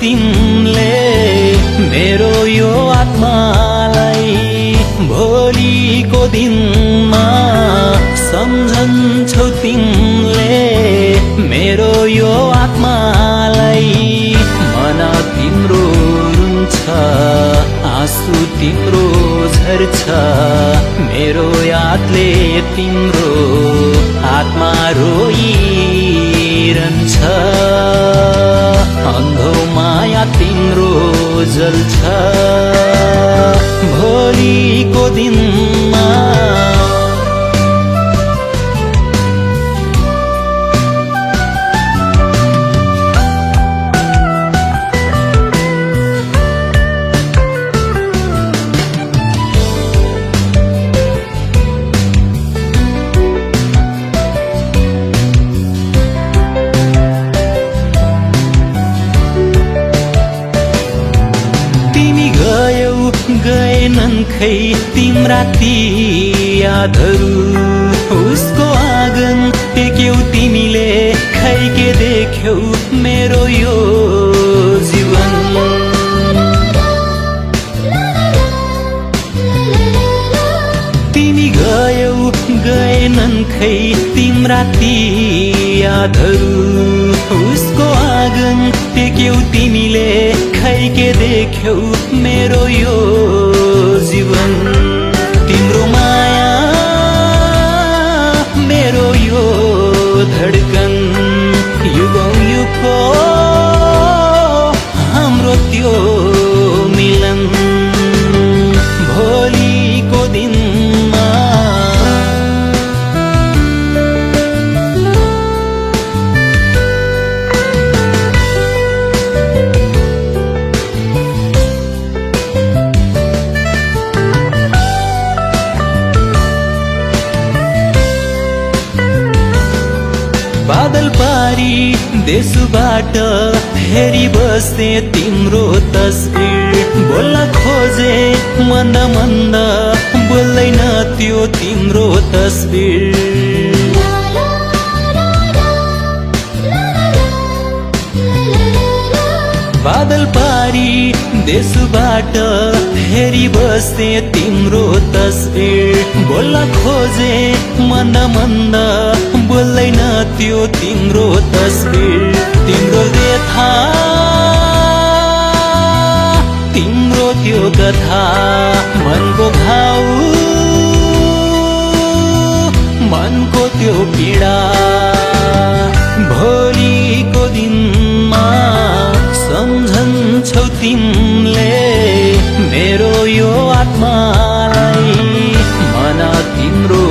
तिमीले मेरो यो आत्मालाई भोलिको दिनमा सम्झन्छौ तिमीले मेरो यो आत्मालाई मन तिम्रो रुन्छ आँसु तिम्रो झर्छ मेरो यादले तिम्रो आत्मा रोइरहन्छ अन्धो माया तिम्रो जल्छ भोलिको दिनमा गएनन् खै तिम्रा ती यादहरू उसको आँगन टेक्यौ तिमीले खै के देख्यौ मेरो यो जीवन तिमी गएनन् खै तिम्रा ती यादहरू उसको आँगन टेक्यौ तिमीले खै के देख्यौ मेरो यो जीवन तिम्रो माया मेरो यो धडकन युगौं युगको हाम्रो त्यो मिलन भोलिको दिनमा बादल पारी देशबाट फेरि बस्ने तिम्रो तस्बिर बोल्न खोजे मन्द मन्द बोल्दैन त्यो तिम्रो तस्बिर बादल पारी देशबाट फेरि बस्ने तिम्रो तस्बिर बोल्न खोजे मन्द मन्द बोल्दैन त्यो तिम्रो तस्बिर तिम्रो व्यथा तिम्रो त्यो कथा मनको घाउ मनको त्यो पीडा भोलिको दिनमा सम्झन्छौ तिमीले मेरो यो आत्मालाई मन तिम्रो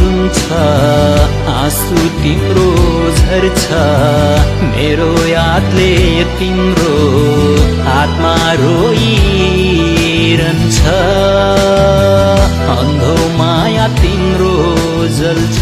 रुन्छ आँसु तिम्रो झर्छ मेरो यादले तिम्रो आत्मा रोइरहन्छ अन्धो माया तिम्रो जल्छ